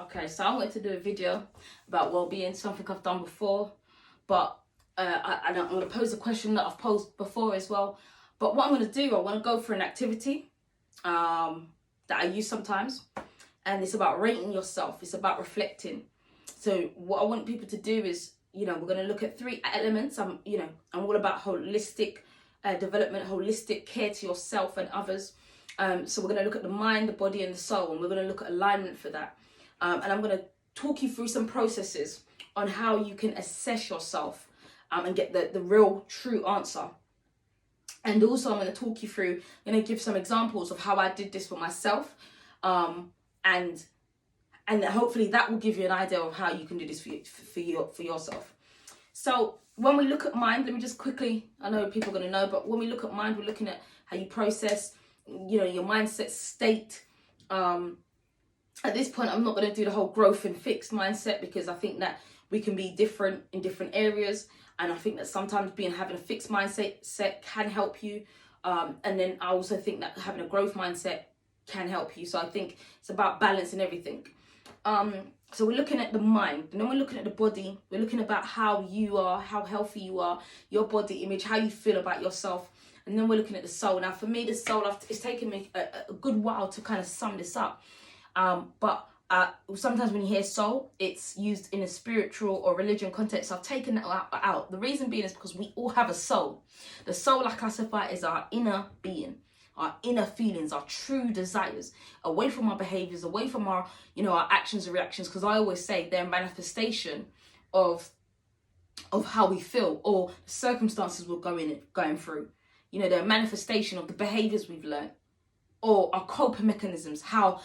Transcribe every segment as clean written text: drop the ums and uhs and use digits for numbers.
Okay, so I wanted to do a video about well-being, something I've done before, but I'm going to pose a question that I've posed before as well. But what I'm going to do, I want to go for an activity that I use sometimes, and it's about rating yourself. It's about reflecting. So what I want people to do is, we're going to look at 3 elements. I'm all about holistic development, holistic care to yourself and others. So we're going to look at the mind, the body, and the soul, and we're going to look at alignment for that. And I'm going to talk you through some processes on how you can assess yourself and get the real, true answer. And also I'm going to talk you through, I'm going to give some examples of how I did this for myself. And hopefully that will give you an idea of how you can do this for yourself. So when we look at mind, let me just quickly, I know people are going to know, but when we look at mind, we're looking at how you process, your mindset state. At this point, I'm not going to do the whole growth and fixed mindset, because I think that we can be different in different areas. And I think that sometimes having a fixed mindset can help you. And then I also think that having a growth mindset can help you. So I think it's about balance and everything. So we're looking at the mind, and then we're looking at the body. We're looking about how you are, how healthy you are, your body image, how you feel about yourself. And then we're looking at the soul. Now, for me, the soul, it's taken me a good while to kind of sum this up. But sometimes when you hear soul, it's used in a spiritual or religion context. So I've taken that out. The reason being is because we all have a soul. The soul I classify as our inner being, our inner feelings, our true desires, away from our behaviors, away from our, our actions and reactions. Because I always say they're a manifestation of how we feel or the circumstances we're going through. They're a manifestation of the behaviors we've learned, or our coping mechanisms, how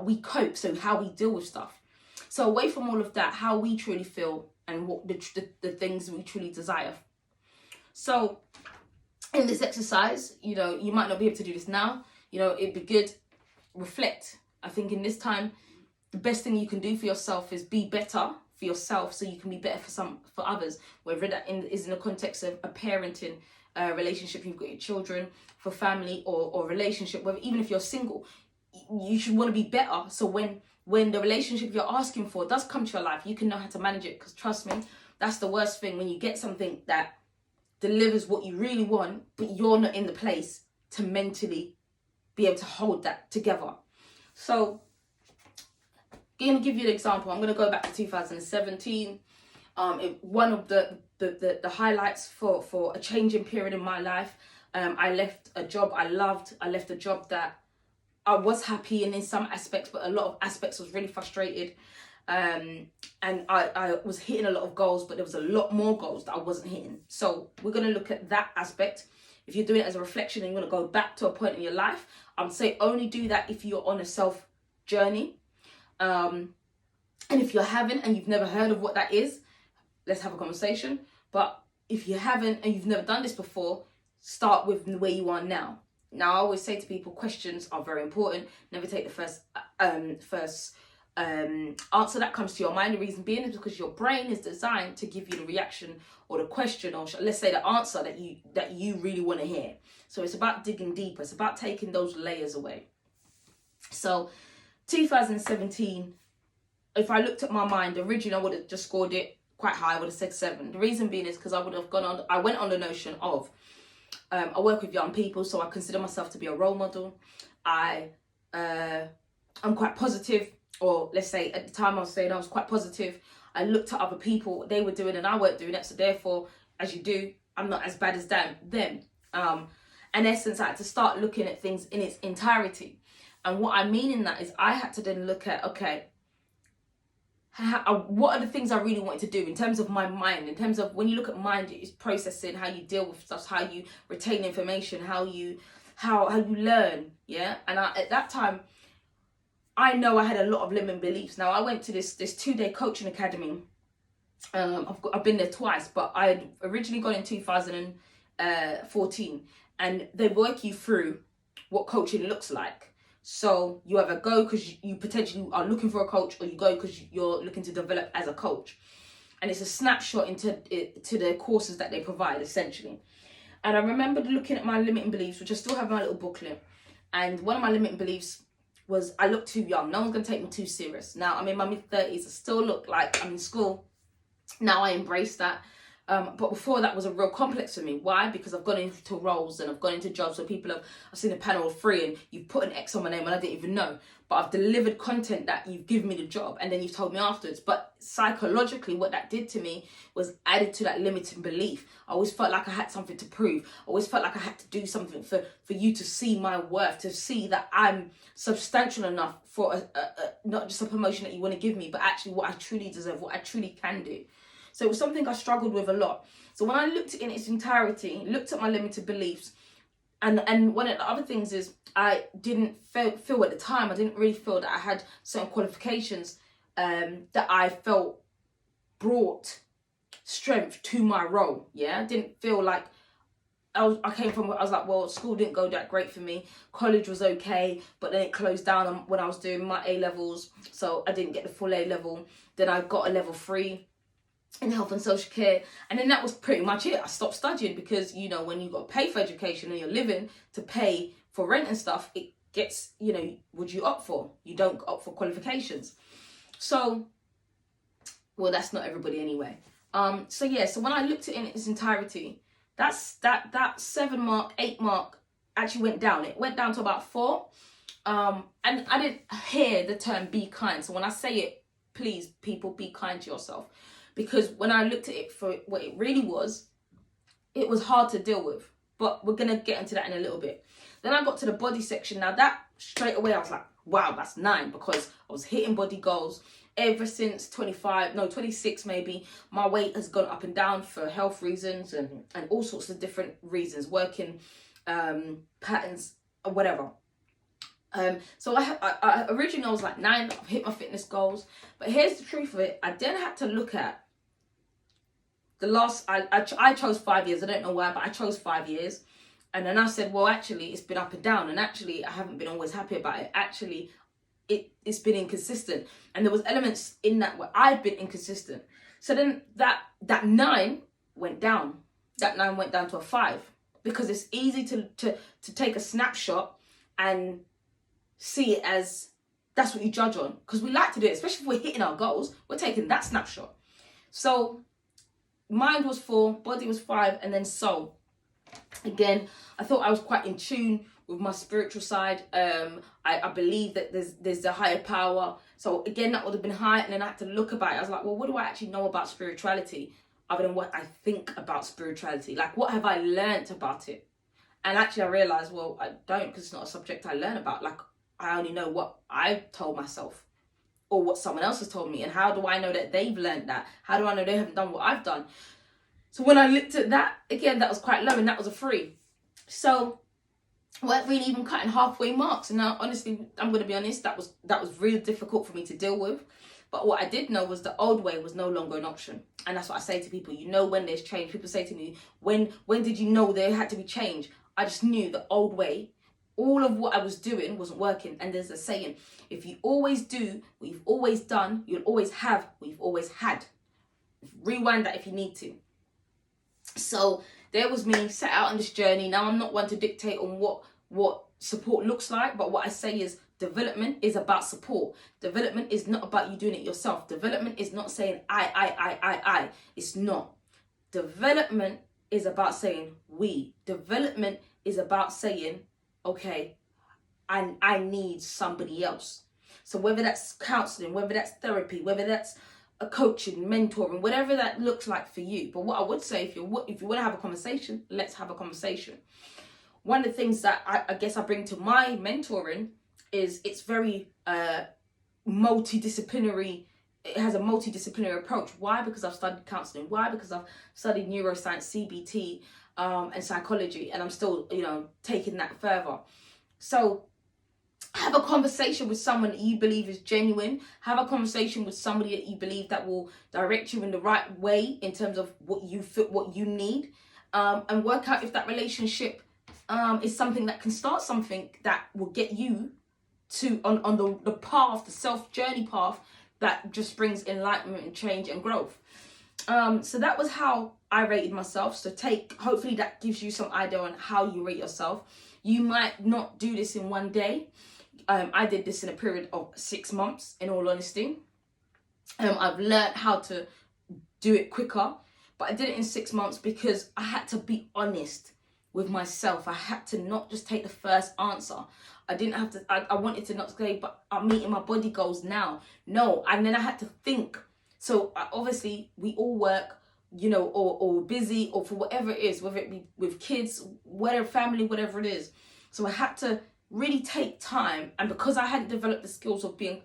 we cope, so how we deal with stuff. So away from all of that, how we truly feel and what the things we truly desire. So in this exercise, you might not be able to do this now. It'd be good, reflect. I think in this time, the best thing you can do for yourself is be better for yourself, so you can be better for others, whether that is in the context of a parenting relationship, you've got your children, for family or relationship, whether even if you're single, you should want to be better. So when the relationship you're asking for does come to your life, you can know how to manage it. Because trust me, that's the worst thing, when you get something that delivers what you really want, but you're not in the place to mentally be able to hold that together. So I'm going to give you an example. I'm going to go back to 2017. One of the highlights for a changing period in my life. I left a job I loved. I left a job that I was happy in some aspects, but a lot of aspects was really frustrated. And I was hitting a lot of goals, but there was a lot more goals that I wasn't hitting. So we're going to look at that aspect. If you're doing it as a reflection and you want to go back to a point in your life, I would say only do that if you're on a self journey. And if you haven't and you've never heard of what that is, let's have a conversation. But if you haven't and you've never done this before, start with where you are now. Now, I always say to people, questions are very important. Never take the first answer that comes to your mind. The reason being is because your brain is designed to give you the reaction or the question, or let's say the answer that you really want to hear. So it's about digging deeper. It's about taking those layers away. So 2017, if I looked at my mind, originally I would have just scored it quite high. I would have said 7. The reason being is because I went on the notion of, I work with young people, so I consider myself to be a role model. I'm quite positive, or let's say at the time I was saying I was quite positive. I looked at other people, what they were doing, and I weren't doing that. So therefore, as you do, I'm not as bad as them. In essence, I had to start looking at things in its entirety. And what I mean in that is I had to then look at, okay, what are the things I really wanted to do in terms of my mind, in terms of when you look at mind, it's processing, how you deal with stuff, how you retain information, how you learn. Yeah. And at that time, I know I had a lot of limiting beliefs. Now, I went to this 2-day coaching academy. I've been there twice, but I had originally gone in 2014, and they work you through what coaching looks like. So you either go because you potentially are looking for a coach, or you go because you're looking to develop as a coach. And it's a snapshot into the courses that they provide, essentially. And I remember looking at my limiting beliefs, which I still have in my little booklet. And one of my limiting beliefs was I looked too young. No one's going to take me too serious. Now I'm in my mid-30s. I still look like I'm in school. Now I embrace that. But before that was a real complex for me. Why? Because I've gone into roles and I've gone into jobs where people have, I've seen a panel of 3 and you've put an X on my name and I didn't even know. But I've delivered content that you've given me the job and then you've told me afterwards. But psychologically, what that did to me was added to that limiting belief. I always felt like I had something to prove. I always felt like I had to do something for you to see my worth, to see that I'm substantial enough for not just a promotion that you want to give me, but actually what I truly deserve, what I truly can do. So it was something I struggled with a lot. So when I looked at it in its entirety, looked at my limited beliefs, and one of the other things is I didn't feel at the time, I didn't really feel that I had certain qualifications that I felt brought strength to my role. Yeah, I didn't feel like I was like, well, school didn't go that great for me. College was okay, but then it closed down when I was doing my A-levels, so I didn't get the full A-level. Then I got a level 3 in health and social care, and then that was pretty much it. I stopped studying because, you know, when you got to pay for education and you're living to pay for rent and stuff, it gets, you know, what you opt for? You don't opt for qualifications. So, well, that's not everybody anyway. So when I looked at it in its entirety, that 7 mark, 8 mark actually went down. It went down to about 4. And I didn't hear the term be kind. So when I say it, please, people, be kind to yourself. Because when I looked at it for what it really was, it was hard to deal with. But we're going to get into that in a little bit. Then I got to the body section. Now that straight away, I was like, wow, that's 9. Because I was hitting body goals ever since 26 maybe. My weight has gone up and down for health reasons and all sorts of different reasons. Working patterns or whatever. So I originally I was like 9, I've hit my fitness goals. But here's the truth of it. I then had to look at the last, I chose 5 years. I don't know why, but I chose 5 years. And then I said, well, actually, it's been up and down. And actually, I haven't been always happy about it. Actually, it's been inconsistent. And there was elements in that where I've been inconsistent. So then that 9 went down. That 9 went down to a 5. Because it's easy to take a snapshot and see it as that's what you judge on. Because we like to do it, especially if we're hitting our goals. We're taking that snapshot. So mind was 4, body was 5, and then soul. Again, I thought I was quite in tune with my spiritual side. I believe that there's a higher power. So again, that would have been high. And then I had to look about it. I was like, well, what do I actually know about spirituality other than what I think about spirituality? Like, what have I learned about it? And actually I realized, well, I don't, because it's not a subject I learn about. Like, I only know what I've told myself or what someone else has told me. And how do I know that they've learned that? How do I know they haven't done what I've done? So when I looked at that, again, that was quite low and that was a 3. So I weren't really even cutting halfway marks. And now, honestly, I'm going to be honest, that was really difficult for me to deal with. But what I did know was the old way was no longer an option. And that's what I say to people. You know when there's change. People say to me, when did you know there had to be change? I just knew the old way, all of what I was doing wasn't working. And there's a saying, if you always do what you've always done, you'll always have what you've always had. Rewind that if you need to. So there was me set out on this journey. Now I'm not one to dictate on what support looks like, but what I say is development is about support. Development is not about you doing it yourself. Development is not saying I. It's not. Development is about saying we. Development is about saying, okay, I need somebody else. So whether that's counseling, whether that's therapy, whether that's a coaching, mentoring, whatever that looks like for you. But what I would say, if you want to have a conversation, let's have a conversation. One of the things that I guess I bring to my mentoring is it's very multidisciplinary. It has a multidisciplinary approach. Why? Because I've studied counseling. Why? Because I've studied neuroscience, CBT, and psychology, and I'm still, taking that further. So have a conversation with someone that you believe is genuine. Have a conversation with somebody that you believe that will direct you in the right way in terms of what you fit, what you need, and work out if that relationship is something that can start something that will get you to on the path, the self-journey path that just brings enlightenment and change and growth. So that was how I rated myself. So hopefully that gives you some idea on how you rate yourself. You might not do this in one day. I did this in a period of 6 months, in all honesty. I've learned how to do it quicker, but I did it in 6 months because I had to be honest with myself. I had to not just take the first answer. I didn't have to, I wanted to not say, but I'm meeting my body goals now. No, and then I had to think. So obviously we all work, you know, or busy, or for whatever it is, whether it be with kids, whatever, family, whatever it is. So I had to really take time, and because I hadn't developed the skills of being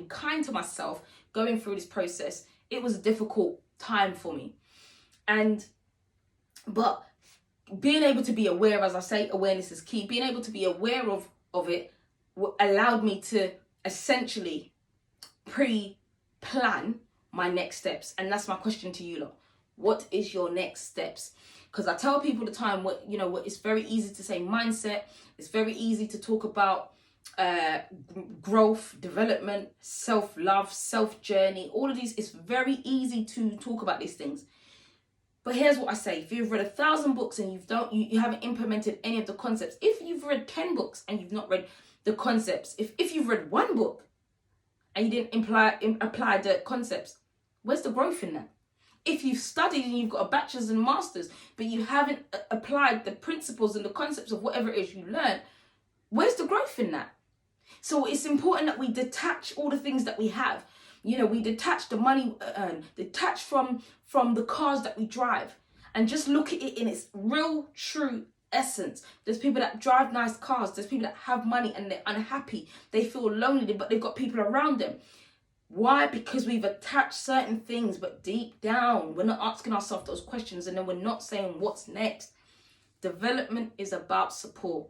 kind to myself, going through this process, it was a difficult time for me. But being able to be aware, as I say, awareness is key. Being able to be aware of it allowed me to essentially pre-plan my next steps. And that's my question to you lot. What is your next steps? Because I tell people the time, it's very easy to say mindset. It's very easy to talk about growth, development, self-love, self-journey. All of these, it's very easy to talk about these things. But here's what I say. If you've read 1,000 books and you haven't implemented any of the concepts, if you've read 10 books and you've not read the concepts, if you've read one book and you didn't apply the concepts, where's the growth in that? If you've studied and you've got a bachelor's and master's, but you haven't applied the principles and the concepts of whatever it is you learned, where's the growth in that? So it's important that we detach all the things that we have. You know, we detach the money we earn, detach from the cars that we drive, and just look at it in its real, true essence. There's people that drive nice cars. There's people that have money and they're unhappy. They feel lonely, but they've got people around them. Why? Because we've attached certain things, but deep down, we're not asking ourselves those questions, and then we're not saying what's next. Development is about support.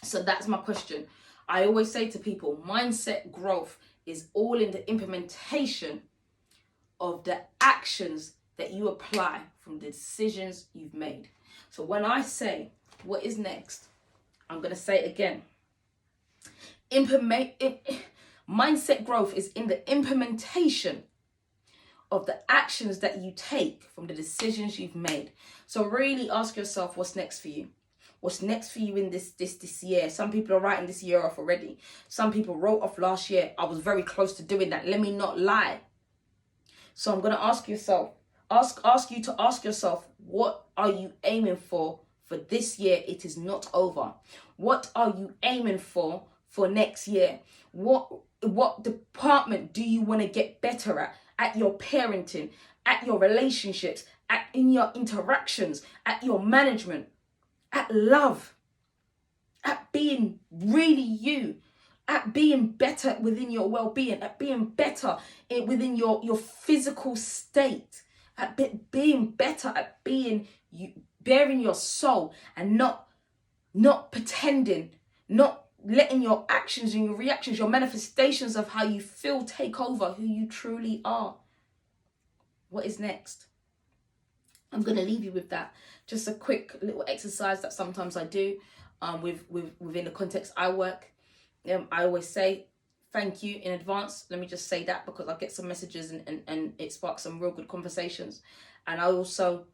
So that's my question. I always say to people, mindset growth is all in the implementation of the actions that you apply from the decisions you've made. So when I say what is next, I'm going to say it again. Mindset growth is in the implementation of the actions that you take from the decisions you've made. So really ask yourself, what's next for you? What's next for you in this year? Some people are writing this year off already. Some people wrote off last year. I was very close to doing that. Let me not lie. So I'm going to ask you to ask yourself, what are you aiming for this year? It is not over. What are you aiming for next year? What department do you want to get better at your parenting, at your relationships, in your interactions, at your management, at love, at being really you, at being better within your well-being, at being better within your physical state, at being better at being you, bearing your soul, and not pretending, not letting your actions and your reactions, your manifestations of how you feel take over who you truly are. What is next? I'm going to leave you with that. Just a quick little exercise that sometimes I do within the context I work. I always say thank you in advance. Let me just say that because I get some messages and it sparks some real good conversations. And I also,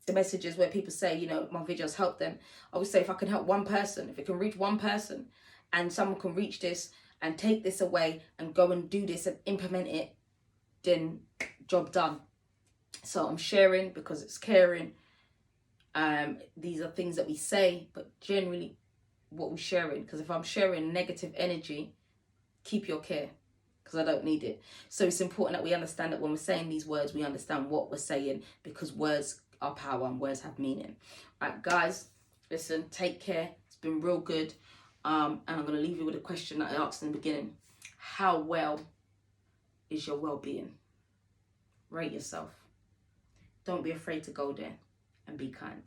the messages where people say, you know, my videos help them. I always say, if I can help one person, if it can reach one person and someone can reach this and take this away and go and do this and implement it, then job done. So I'm sharing because it's caring. These are things that we say, but generally what we're sharing. Because if I'm sharing negative energy, keep your care, because I don't need it. So it's important that we understand that when we're saying these words, we understand what we're saying, because words are power and words have meaning. All right, guys, listen, take care. It's been real good. And I'm going to leave you with a question that I asked in the beginning. How well is your well-being? Rate yourself. Don't be afraid to go there and be kind.